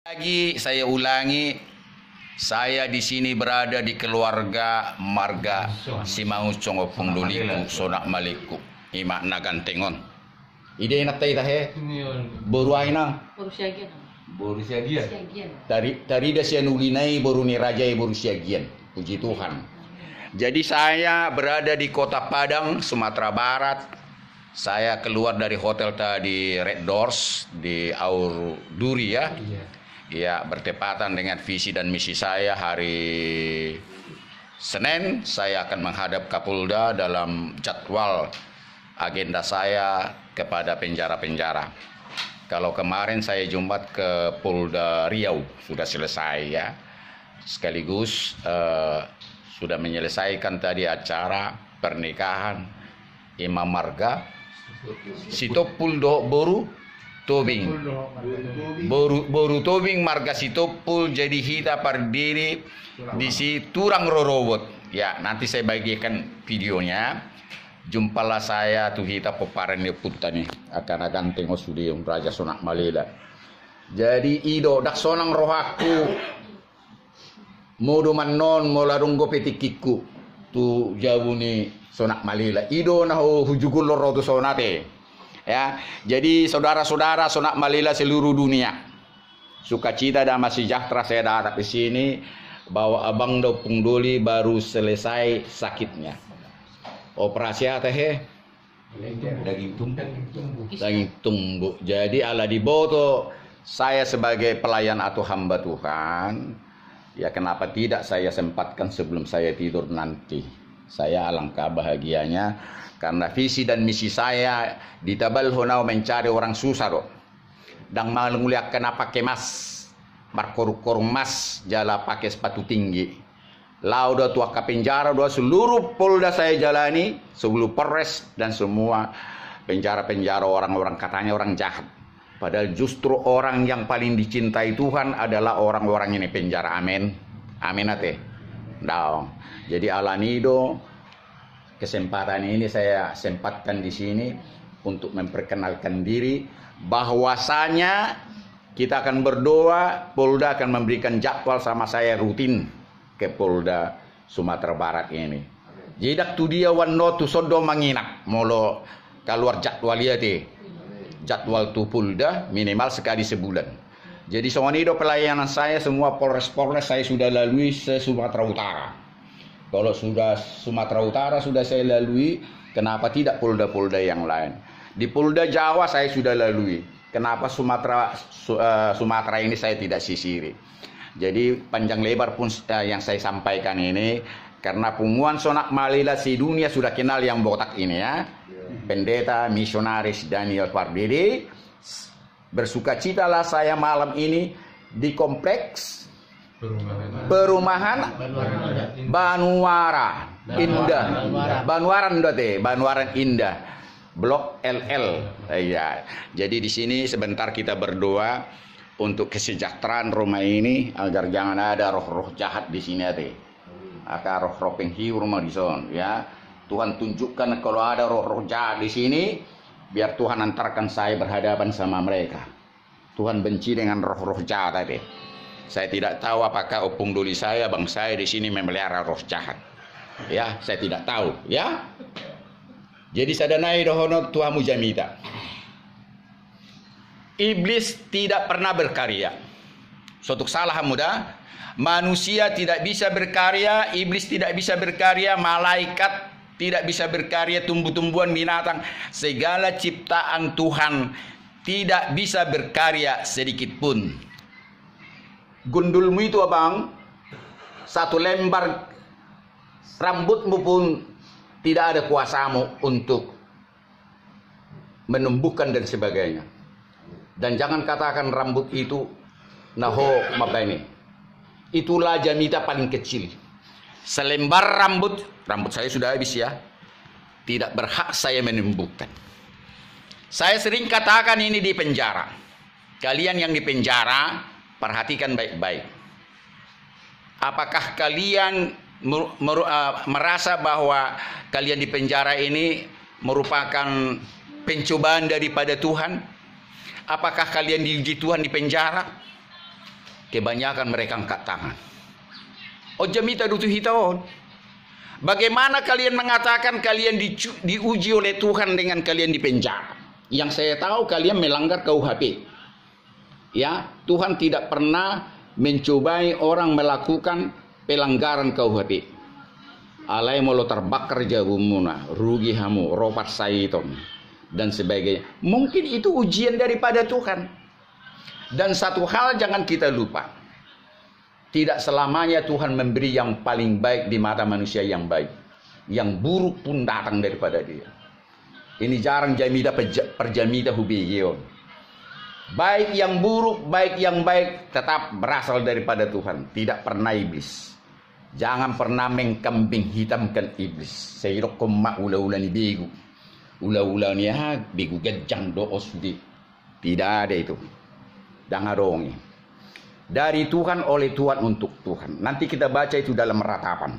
Lagi saya ulangi, saya di sini berada di keluarga marga Simangus Congo Pungduliku Sonak Maliku Ima Nagantengon. Ide enak tay tahe. Boru aina. Boru siagian. Boru siagian. Tari dia sianulinai boru ni rajai boru siagian. Puji Tuhan. Jadi saya berada di Kota Padang, Sumatera Barat. Saya keluar dari hotel tadi Red Doors di Aur Duri ya. Ya, bertepatan dengan visi dan misi saya hari Senin, saya akan menghadap Kapolda dalam jadwal agenda saya kepada penjara-penjara. Kalau kemarin saya Jumat ke Polda Riau, sudah selesai ya. Sekaligus sudah menyelesaikan tadi acara pernikahan Imam Marga Sitopul do Boru Tobing. Boru Tobing Marga Sitopul jadi hita pardiri di si Turang Rorowot. Ya, nanti saya bagikan videonya. Jumpalah saya tuh hita peparan ni putani akan tengok studio Raja Sonak Malela. Jadi ido dak sonang rohaku modo manon molarunggo petikiku tu jauh ni Sonak Malela. Ido nah hujugul loro tu sonate. Ya, jadi saudara-saudara Sonak Malela seluruh dunia, sukacita dan sejahtera saya datang di sini bahwa Abang Do Pungdoli baru selesai sakitnya. Operasi apa he? Daging tumbuh. Jadi ala diboto saya sebagai pelayan atau hamba Tuhan. Ya kenapa tidak saya sempatkan sebelum saya tidur nanti. Saya alangkah bahagianya karena visi dan misi saya di Tabal Honau mencari orang susah dok. Dan menguliakan pakai mas, markor-kor mas, jala pakai sepatu tinggi. Lauda tua ke penjara, dua seluruh Polda saya jalani, sebelum Polres dan semua penjara-penjara orang-orang katanya orang jahat. Padahal justru orang yang paling dicintai Tuhan adalah orang-orang ini penjara. Amin. Amin ate. Daong. Jadi alanido kesempatan ini saya sempatkan di sini untuk memperkenalkan diri bahwasanya kita akan berdoa, Polda akan memberikan jadwal sama saya rutin ke Polda Sumatera Barat ini. Jidak tu dia wano tu sodo manginak molo keluar jadwal ya te. Jadwal tu Polda minimal sekali sebulan. Jadi soalnya pelayanan saya semua Polres-Polres saya sudah lalui se Sumatera Utara. Kalau sudah Sumatera Utara sudah saya lalui, kenapa tidak Polda-Polda yang lain? Di Polda Jawa saya sudah lalui. Kenapa Sumatera ini saya tidak sisiri? Jadi panjang lebar pun yang saya sampaikan ini karena Punguan Sonak Malela si dunia sudah kenal yang botak ini ya. Pendeta misionaris Daniel Pardede. Bersukacitalah saya malam ini di kompleks Perumahan Banuara Indah. Banuaran Indah. Blok LL. Ya. Jadi di sini sebentar kita berdoa untuk kesejahteraan rumah ini agar jangan ada roh-roh jahat di sini ate. Aka roh-roh penghiu rumah di son ya. Tuhan tunjukkan kalau ada roh-roh jahat di sini biar Tuhan antarkan saya berhadapan sama mereka. Tuhan benci dengan roh-roh jahat ate. Saya tidak tahu apakah opung duli saya, bang saya di sini memelihara roh jahat. Ya, saya tidak tahu. Ya. Jadi sadanai dohono Tuhamu jamita. Iblis tidak pernah berkarya. Suatu kesalahan mudah. Manusia tidak bisa berkarya, iblis tidak bisa berkarya, malaikat tidak bisa berkarya, tumbuh-tumbuhan, binatang, segala ciptaan Tuhan tidak bisa berkarya sedikit pun. Gundulmu itu abang, satu lembar rambutmu pun tidak ada kuasamu untuk menumbuhkan dan sebagainya. Dan jangan katakan rambut itu naho mabani. Itulah jamita paling kecil. Selembar rambut saya sudah habis ya. Tidak berhak saya menumbuhkan. Saya sering katakan ini di penjara. Kalian yang di penjara, perhatikan baik-baik. Apakah kalian merasa bahwa kalian di penjara ini merupakan pencobaan daripada Tuhan? Apakah kalian diuji Tuhan di penjara? Kebanyakan mereka angkat tangan. Oh jamita dutu hitaon. Bagaimana kalian mengatakan kalian diuji oleh Tuhan dengan kalian dipenjara? Yang saya tahu kalian melanggar KUHP. Ya, Tuhan tidak pernah mencobai orang melakukan pelanggaran KUHP. Alai molo terbakar jabumuna, rugi hamu, ropat saiton, dan sebagainya. Mungkin itu ujian daripada Tuhan. Dan satu hal jangan kita lupa. Tidak selamanya Tuhan memberi yang paling baik di mata manusia yang baik. Yang buruk pun datang daripada dia. Ini jarang jamida perjamida hubiyon. Baik yang buruk, baik yang baik tetap berasal daripada Tuhan. Tidak pernah iblis. Jangan pernah mengkambing hitamkan iblis. Saya koma ula-ula ni begu. Ula-ula ni begu gajang doos di. Tidak ada itu. Jangan rongi. Dari Tuhan, oleh Tuhan, untuk Tuhan. Nanti kita baca itu dalam ratapan.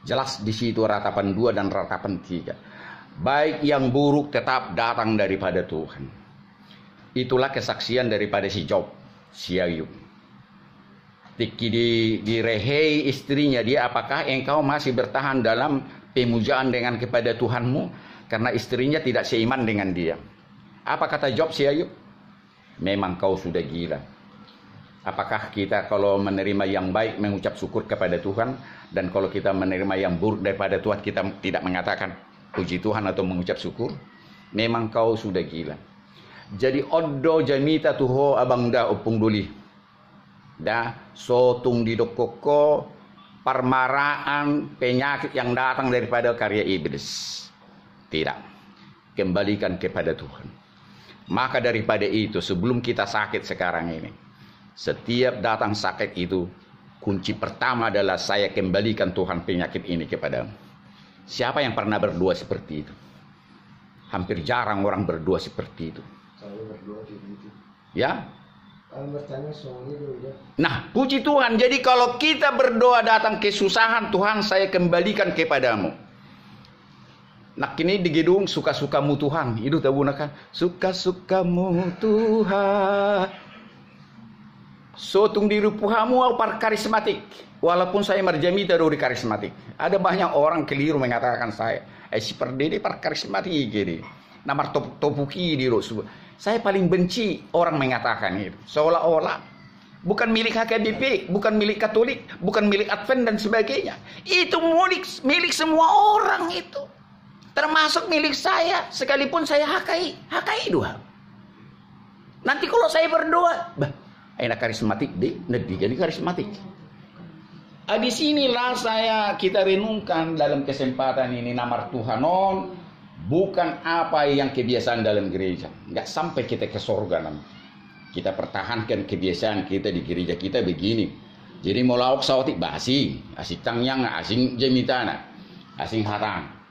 Jelas di situ ratapan 2 dan ratapan 3. Baik yang buruk tetap datang daripada Tuhan. Itulah kesaksian daripada si Job, si Ayub. Tiki direhei istrinya dia, apakah engkau masih bertahan dalam pemujaan dengan kepada Tuhanmu? Karena istrinya tidak seiman dengan dia. Apa kata Job si Ayub? Memang kau sudah gila. Apakah kita kalau menerima yang baik mengucap syukur kepada Tuhan, dan kalau kita menerima yang buruk daripada Tuhan kita tidak mengatakan puji Tuhan atau mengucap syukur? Memang kau sudah gila. Jadi oddo jamita tuho abang da upung duli. Da sotung di dokoko permaraan penyakit yang datang daripada karya iblis. Tidak. Kembalikan kepada Tuhan. Maka daripada itu sebelum kita sakit sekarang ini, setiap datang sakit itu, kunci pertama adalah saya kembalikan Tuhan penyakit ini kepadamu. Siapa yang pernah berdoa seperti itu? Hampir jarang orang berdoa seperti itu. Saya berdoa gitu. Ya? Bertanya soal itu ya. Nah, puji Tuhan. Jadi kalau kita berdoa datang kesusahan, Tuhan saya kembalikan kepadamu. Nah, kini di gedung suka-sukamu Tuhan. Itu tahu kan? Suka-sukamu Tuhan. Sotung di rupuhamu par karismatik. Walaupun saya marjamita dari karismatik. Ada banyak orang keliru mengatakan saya. Si perdede par karismatik gini. Namar topuki di rusuh. Saya paling benci orang mengatakan itu. Seolah-olah bukan milik HKBP, bukan milik Katolik, bukan milik Advent dan sebagainya. Itu milik semua orang itu. Termasuk milik saya. Sekalipun saya HKI 2. Nanti kalau saya berdoa, enak karismatik deh, nanti jadi karismatik. Di sinilah kita renungkan dalam kesempatan ini namar Tuhanon, bukan apa yang kebiasaan dalam gereja. Nggak sampai kita ke sorga nanti. Kita pertahankan kebiasaan kita di gereja kita begini. Jadi mau lauk sautik basi, asing tangyang, asing jemitana, asing harang.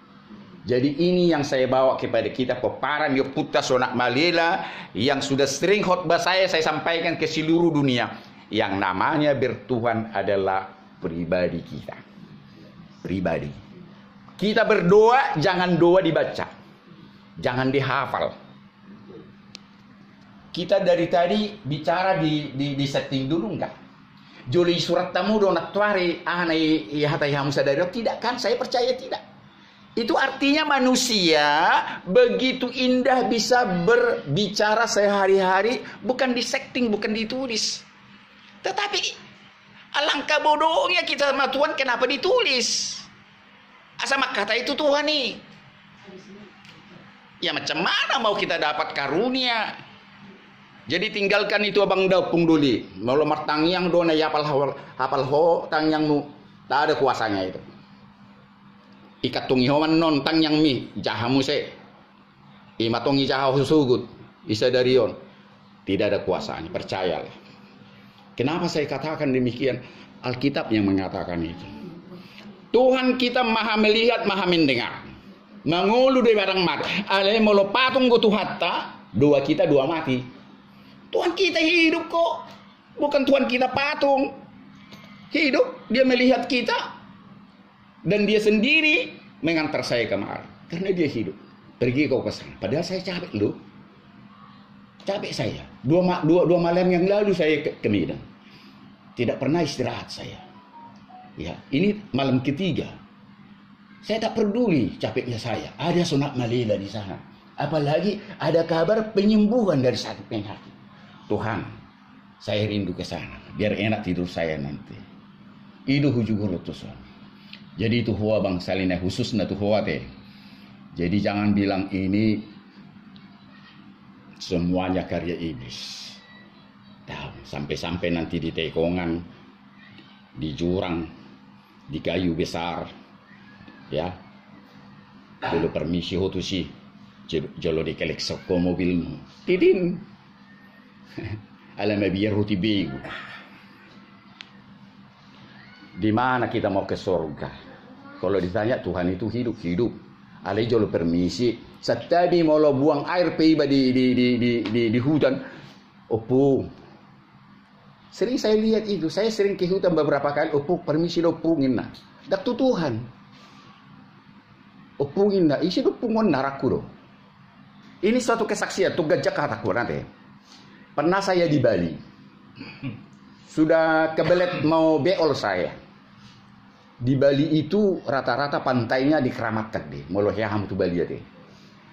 Jadi ini yang saya bawa kepada kita, peparan Yoputa Sonak Malela yang sudah sering khotbah saya sampaikan ke seluruh dunia. Yang namanya bertuhan adalah pribadi kita. Pribadi. Kita berdoa, jangan doa dibaca. Jangan dihafal. Kita dari tadi bicara di setting dulu enggak? Joli surat tamu donat tuari anai hatai hamsa dari tidak kan? Saya percaya tidak. Itu artinya manusia begitu indah bisa berbicara sehari-hari, bukan di setting, bukan ditulis. Tetapi alangkah bodohnya kita sama Tuhan, kenapa ditulis? Sama kata itu Tuhan nih. Ya macam mana mau kita dapat karunia? Jadi tinggalkan itu abang dapung duli. Mau lemar tangyang dona ya hafal ho tangyangmu. Tak ada kuasanya itu. Ikat tungi homan non tangyang mi jahamu se. Imatongi jahamu sugut. Isa darion. Tidak ada kuasanya, percayalah. Kenapa saya katakan demikian? Alkitab yang mengatakan itu. Tuhan kita maha melihat, maha mendengar. Mengulu dari barang mati. Ale molo patung go tuhatta, dua kita dua mati. Tuhan kita hidup kok. Bukan Tuhan kita patung. Hidup, dia melihat kita. Dan dia sendiri mengantar saya kemari. Karena dia hidup. Pergi kau ke sana. Padahal saya capek loh. Capek saya. Dua malam yang lalu saya ke Medan. Tidak pernah istirahat saya. Ya, ini malam ketiga. Saya tak peduli capeknya saya. Ada sunat malela di sana. Apalagi ada kabar penyembuhan dari sakit penyakit. Tuhan, saya rindu ke sana. Biar enak tidur saya nanti. Itu hujung Tuhan. Jadi itu hoa bangsa ini khususnya itu hoa teh. Jadi jangan bilang ini semuanya karya iblis. Sampai-sampai nanti di tekongan, di jurang, di kayu besar, ya. Dulu permisi hotu sih, jolo di kelek soko mobilmu, tidin, alam biar huti begu. Di mana kita mau ke surga? Kalau ditanya Tuhan itu hidup. Ale jolo permisi, setiap mau lo buang air piba di hutan, opung. Sering saya lihat itu, saya sering ke hutan beberapa kali, opung permisi lo pungin nah. Dak tu Tuhan. Opungin nah, isi lo pungon naraku do. Ini suatu kesaksian, tu gajah kataku nanti. Pernah saya di Bali. Sudah kebelet mau beol saya. Di Bali itu rata-rata pantainya dikeramatkan deh. Molo heham tu Bali deh.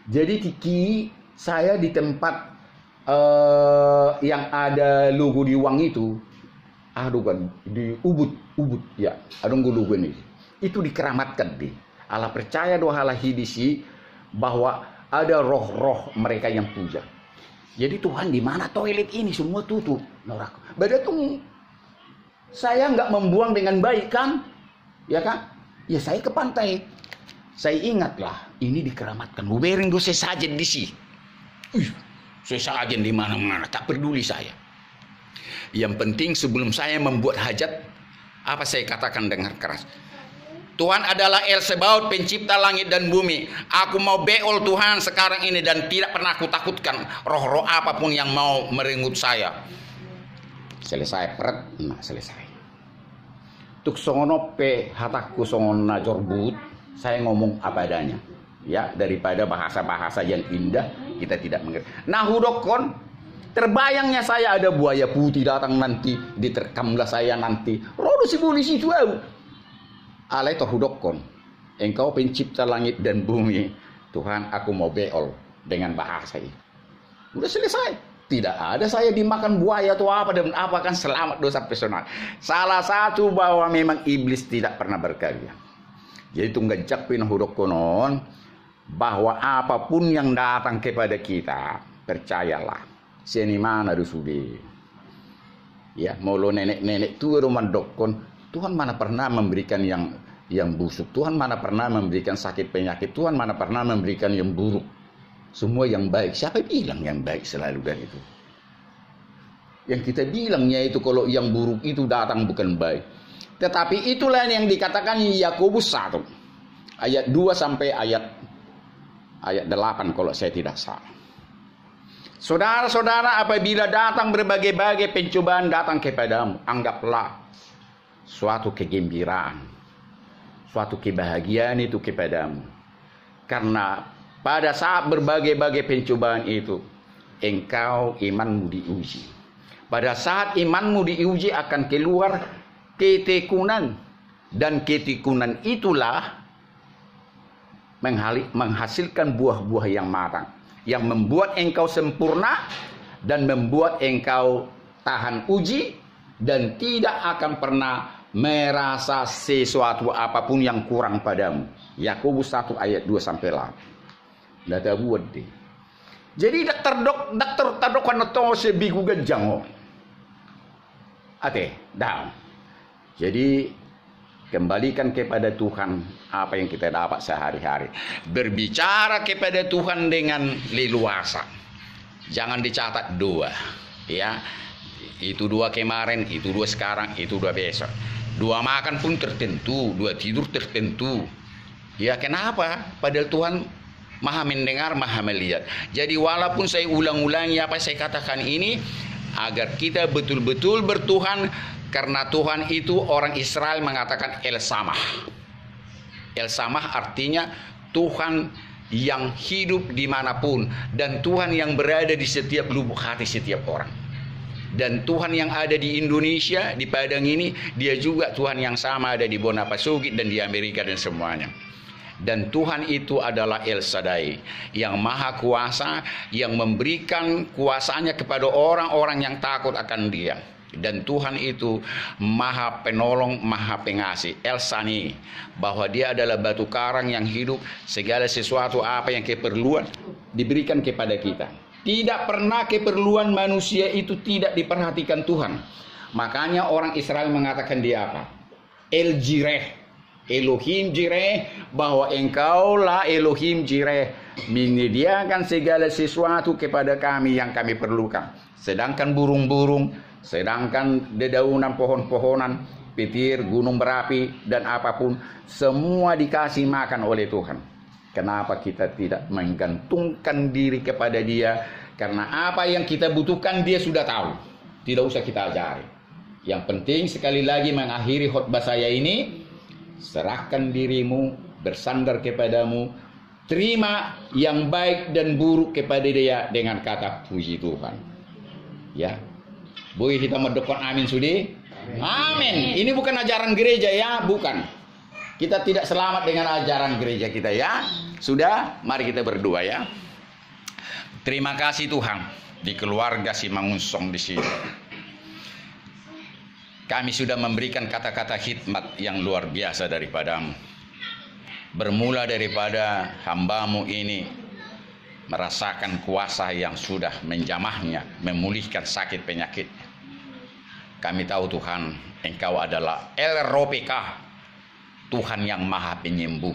Jadi tiki saya di tempat yang ada logo di Wang itu, aduh kan di Ubud ya, aduh logo ini, itu dikeramatkan deh. Allah percaya doa Allah hidisi bahwa ada roh-roh mereka yang puja. Jadi Tuhan di mana toilet ini semua tutup, norak. Berarti saya nggak membuang dengan baik kan, ya kan? Ya saya ke pantai, saya ingatlah ini dikeramatkan. Bubering dosa saja di sini. Saya sajen di mana-mana, tak peduli saya. Yang penting sebelum saya membuat hajat, apa saya katakan dengar keras. Tuhan adalah El Sebaot, pencipta langit dan bumi. Aku mau beol Tuhan sekarang ini dan tidak pernah aku takutkan roh-roh apapun yang mau merenggut saya. Selesai peret, nah selesai. Tuk songono pe hataku songona jorbut, saya ngomong apa adanya. Ya, daripada bahasa-bahasa yang indah kita tidak mengerti. Nah, hudokon terbayangnya saya ada buaya putih datang nanti, diterkamlah saya nanti. Rodo si polisi itu alai toh hudokon. Engkau pencipta langit dan bumi. Tuhan, aku mau beol dengan bahasa itu. Udah selesai. Tidak ada saya dimakan buaya atau apa dan apa kan selamat dosa personal. Salah satu bahwa memang iblis tidak pernah berkarya. Jadi tunggajak pin hudokonon bahwa apapun yang datang kepada kita, percayalah, seni mana dusude. Ya, molo nenek-nenek tua rumah dokon, Tuhan mana pernah memberikan yang busuk, Tuhan mana pernah memberikan sakit penyakit, Tuhan mana pernah memberikan yang buruk. Semua yang baik. Siapa bilang yang baik selalu dan itu? Yang kita bilangnya itu kalau yang buruk itu datang bukan baik. Tetapi itulah yang dikatakan Yakobus 1 ayat 2 sampai ayat 8 kalau saya tidak salah. Saudara-saudara, apabila datang berbagai-bagai pencobaan datang kepadamu, anggaplah suatu kegembiraan, suatu kebahagiaan itu kepadamu. Karena pada saat berbagai-bagai pencobaan itu, engkau imanmu diuji. Pada saat imanmu diuji akan keluar ketekunan, dan ketekunan itulah menghasilkan buah-buah yang matang, yang membuat engkau sempurna dan membuat engkau tahan uji dan tidak akan pernah merasa sesuatu apapun yang kurang padamu. Yakobus 1 ayat 2 sampai 8. Data buat deh. Jadi dokter kan to sebigu gajang. Ate, dah. Jadi kembalikan kepada Tuhan apa yang kita dapat sehari-hari. Berbicara kepada Tuhan dengan leluasa. Jangan dicatat 2. Ya. Itu 2 kemarin, itu 2 sekarang, itu 2 besok. 2 makan pun tertentu, 2 tidur tertentu. Ya kenapa? Padahal Tuhan Maha mendengar, Maha melihat. Jadi walaupun saya ulang-ulangi apa saya katakan ini, agar kita betul-betul bertuhan. Karena Tuhan itu orang Israel mengatakan El Samah. El Samah artinya Tuhan yang hidup dimanapun. Dan Tuhan yang berada di setiap lubuk hati setiap orang. Dan Tuhan yang ada di Indonesia, di Padang ini, dia juga Tuhan yang sama ada di Bonapasugit dan di Amerika dan semuanya. Dan Tuhan itu adalah El Shaddai, yang maha kuasa, yang memberikan kuasanya kepada orang-orang yang takut akan dia. Dan Tuhan itu maha penolong, maha pengasih, El Sani, bahwa dia adalah batu karang yang hidup, segala sesuatu apa yang keperluan diberikan kepada kita. Tidak pernah keperluan manusia itu tidak diperhatikan Tuhan. Makanya orang Israel mengatakan dia apa? El Jireh, Elohim Jireh, bahwa engkaulah Elohim Jireh, menyediakan segala sesuatu kepada kami yang kami perlukan. Sedangkan burung-burung, sedangkan dedaunan pohon-pohonan, petir, gunung berapi, dan apapun, semua dikasih makan oleh Tuhan. Kenapa kita tidak menggantungkan diri kepada dia? Karena apa yang kita butuhkan dia sudah tahu. Tidak usah kita ajari. Yang penting sekali lagi mengakhiri khotbah saya ini, serahkan dirimu, bersandar kepadamu, terima yang baik dan buruk kepada dia dengan kata puji Tuhan. Ya, boleh kita mendekat amin sudi? Amin. Ini bukan ajaran gereja ya, bukan. Kita tidak selamat dengan ajaran gereja kita ya. Sudah, mari kita berdoa ya. Terima kasih Tuhan di keluarga Simangunsong di sini. Kami sudah memberikan kata-kata khidmat yang luar biasa daripadamu. Bermula daripada hambamu ini merasakan kuasa yang sudah menjamahnya, memulihkan sakit penyakit. Kami tahu Tuhan, Engkau adalah El Ropeka, Tuhan yang maha penyembuh.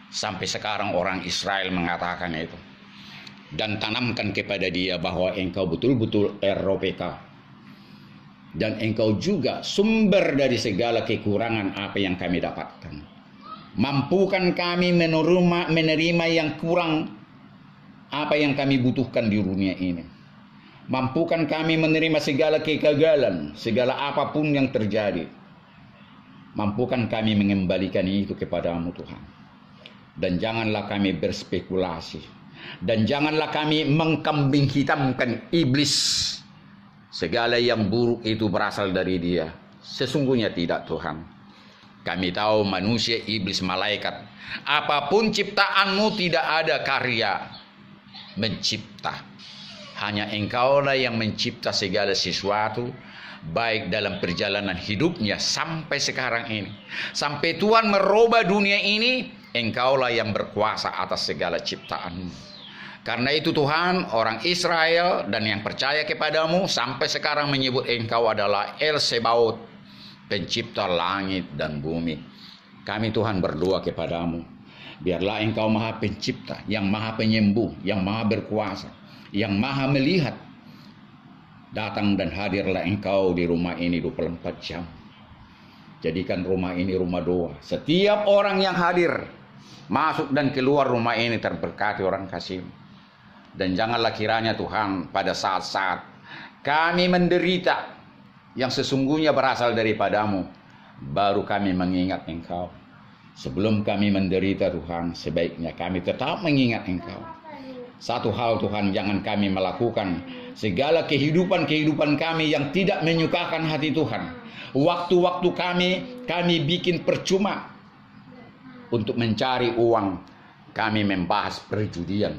Sampai sekarang orang Israel mengatakan itu. Dan tanamkan kepada dia bahwa Engkau betul-betul El Ropeka. Dan Engkau juga sumber dari segala kekurangan apa yang kami dapatkan. Mampukan kami menerima yang kurang apa yang kami butuhkan di dunia ini. Mampukan kami menerima segala kegagalan, segala apapun yang terjadi. Mampukan kami mengembalikan itu kepadamu Tuhan. Dan janganlah kami berspekulasi. Dan janganlah kami mengkambing hitamkan iblis. Segala yang buruk itu berasal dari dia. Sesungguhnya tidak Tuhan. Kami tahu manusia, iblis, malaikat. Apapun ciptaanmu tidak ada karya mencipta. Hanya Engkaulah yang mencipta segala sesuatu, baik dalam perjalanan hidupnya sampai sekarang ini. Sampai Tuhan merubah dunia ini, Engkaulah yang berkuasa atas segala ciptaanmu. Karena itu Tuhan, orang Israel dan yang percaya kepadamu sampai sekarang menyebut Engkau adalah El Sebaot, pencipta langit dan bumi. Kami Tuhan berdoa kepadamu, biarlah Engkau maha pencipta, yang maha penyembuh, yang maha berkuasa, yang maha melihat. Datang dan hadirlah Engkau di rumah ini 24 jam. Jadikan rumah ini rumah doa. Setiap orang yang hadir, masuk dan keluar rumah ini terberkati orang kasih. Dan janganlah kiranya Tuhan pada saat-saat kami menderita yang sesungguhnya berasal daripadamu, baru kami mengingat Engkau. Sebelum kami menderita Tuhan, sebaiknya kami tetap mengingat Engkau. Satu hal Tuhan, jangan kami melakukan segala kehidupan kami yang tidak menyukakan hati Tuhan. Waktu-waktu kami bikin percuma. Untuk mencari uang, kami membahas perjudian.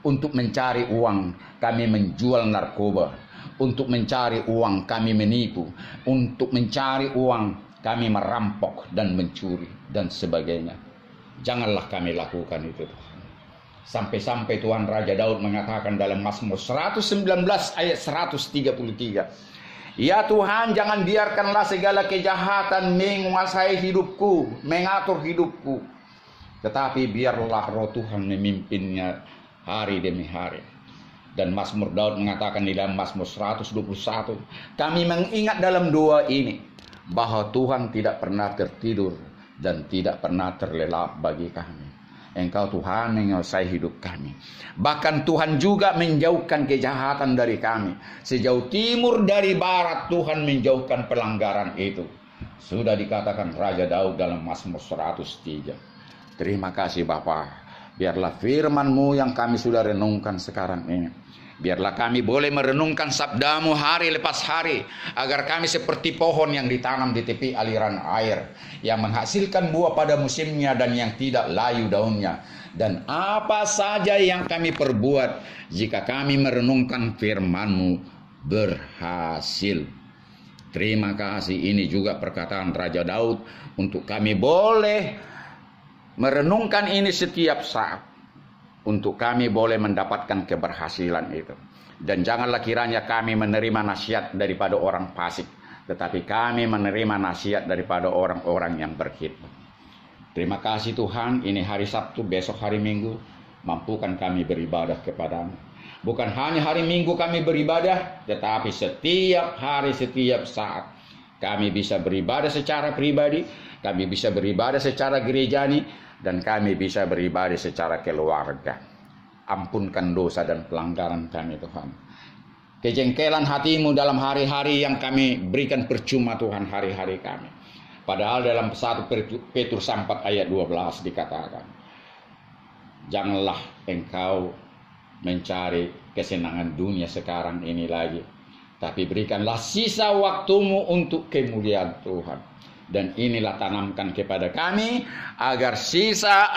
Untuk mencari uang, kami menjual narkoba. Untuk mencari uang, kami menipu. Untuk mencari uang, kami merampok dan mencuri dan sebagainya. Janganlah kami lakukan itu Tuhan. Sampai-sampai Tuhan Raja Daud mengatakan dalam Mazmur 119 ayat 133. Ya Tuhan, jangan biarkanlah segala kejahatan menguasai hidupku, mengatur hidupku. Tetapi biarlah roh Tuhan memimpinnya hari demi hari. Dan Mazmur Daud mengatakan di dalam Mazmur 121, kami mengingat dalam doa ini bahwa Tuhan tidak pernah tertidur dan tidak pernah terlelap bagi kami. Engkau Tuhan menguasai hidup kami. Bahkan Tuhan juga menjauhkan kejahatan dari kami. Sejauh timur dari barat Tuhan menjauhkan pelanggaran itu. Sudah dikatakan Raja Daud dalam Mazmur 103. Terima kasih Bapa. Biarlah firman-Mu yang kami sudah renungkan sekarang ini, Biarlah kami boleh merenungkan sabdamu hari lepas hari, agar kami seperti pohon yang ditanam di tepi aliran air, yang menghasilkan buah pada musimnya dan yang tidak layu daunnya. Dan apa saja yang kami perbuat, jika kami merenungkan firman-Mu, berhasil. Terima kasih, ini juga perkataan Raja Daud untuk kami boleh merenungkan ini setiap saat, untuk kami boleh mendapatkan keberhasilan itu. Dan janganlah kiranya kami menerima nasihat daripada orang fasik, tetapi kami menerima nasihat daripada orang-orang yang berkhidmat. Terima kasih Tuhan, ini hari Sabtu, besok hari Minggu, mampukan kami beribadah kepadamu. Bukan hanya hari Minggu kami beribadah, tetapi setiap hari, setiap saat kami bisa beribadah secara pribadi, kami bisa beribadah secara gerejani, dan kami bisa beribadah secara keluarga. Ampunkan dosa dan pelanggaran kami Tuhan. Kejengkelan hati-Mu dalam hari-hari yang kami berikan percuma Tuhan, hari-hari kami. Padahal dalam 1 Petrus 4 ayat 12 dikatakan, janganlah engkau mencari kesenangan dunia sekarang ini lagi, tapi berikanlah sisa waktumu untuk kemuliaan Tuhan. Dan inilah tanamkan kepada kami, agar sisa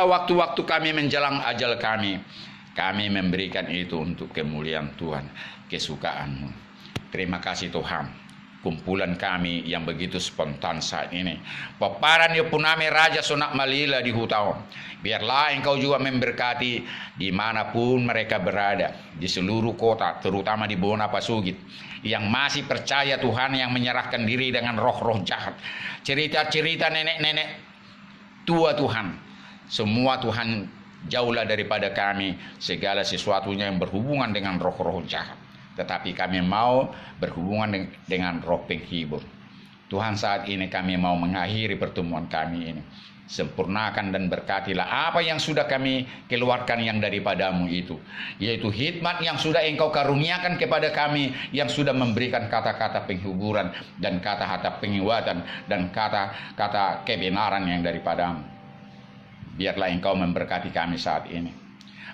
waktu-waktu kami menjelang ajal kami memberikan itu untuk kemuliaan Tuhan, kesukaan-Mu. Terima kasih Tuhan. Kumpulan kami yang begitu spontan saat ini, paparan Yopuname Raja Sonak Malila di Hutau, biarlah Engkau juga memberkati dimanapun mereka berada, di seluruh kota, terutama di Bona Pasugit, yang masih percaya Tuhan, yang menyerahkan diri dengan roh-roh jahat, cerita-cerita nenek-nenek tua Tuhan, semua Tuhan jauhlah daripada kami segala sesuatunya yang berhubungan dengan roh-roh jahat. Tetapi kami mau berhubungan dengan roh penghibur. Tuhan, saat ini kami mau mengakhiri pertemuan kami ini. Sempurnakan dan berkatilah apa yang sudah kami keluarkan yang daripada-Mu itu, yaitu hikmat yang sudah Engkau karuniakan kepada kami, yang sudah memberikan kata-kata penghiburan dan kata-kata penguatan dan kata-kata kebenaran yang daripada-Mu. Biarlah Engkau memberkati kami saat ini.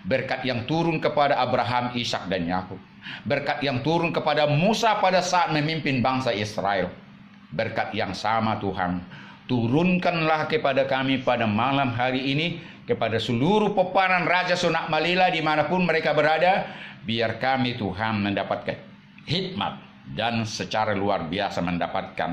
Berkat yang turun kepada Abraham, Ishak dan Yakub, berkat yang turun kepada Musa pada saat memimpin bangsa Israel, berkat yang sama Tuhan, turunkanlah kepada kami pada malam hari ini, kepada seluruh peparan Raja Sonak Malila dimanapun mereka berada. Biar kami Tuhan mendapatkan hikmat dan secara luar biasa mendapatkan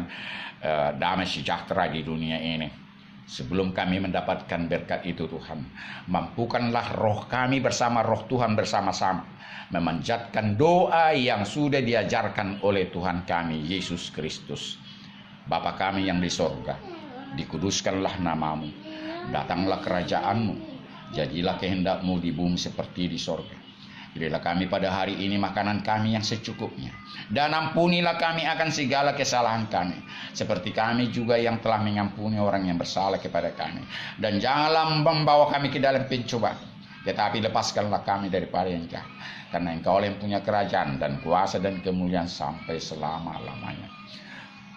damai sejahtera di dunia ini. Sebelum kami mendapatkan berkat itu Tuhan, mampukanlah roh kami bersama roh Tuhan bersama-sama memanjatkan doa yang sudah diajarkan oleh Tuhan kami Yesus Kristus. Bapa kami yang di sorga, dikuduskanlah nama-Mu, datanglah kerajaan-Mu, jadilah kehendak-Mu di bumi seperti di sorga. Berilah kami pada hari ini makanan kami yang secukupnya, dan ampunilah kami akan segala kesalahan kami, seperti kami juga yang telah mengampuni orang yang bersalah kepada kami. Dan janganlah membawa kami ke dalam pencobaan, tetapi lepaskanlah kami daripada yang jahat, karena Engkau yang punya kerajaan dan kuasa dan kemuliaan sampai selama-lamanya.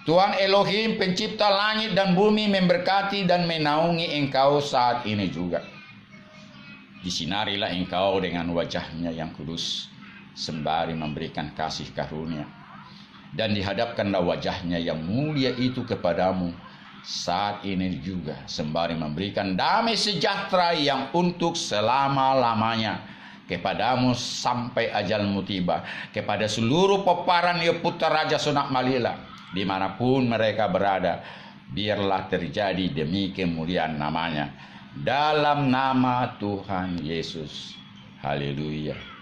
Tuhan Elohim, pencipta langit dan bumi, memberkati dan menaungi Engkau saat ini juga. Disinarilah Engkau dengan wajah-Nya yang kudus, sembari memberikan kasih karunia, dan dihadapkanlah wajah-Nya yang mulia itu kepadamu saat ini juga, sembari memberikan damai sejahtera yang untuk selama-lamanya kepadamu sampai ajal-Mu tiba, kepada seluruh peparan Yeputa Raja Sonak Malila dimanapun mereka berada. Biarlah terjadi demi kemuliaan nama-Nya, dalam nama Tuhan Yesus. Haleluya.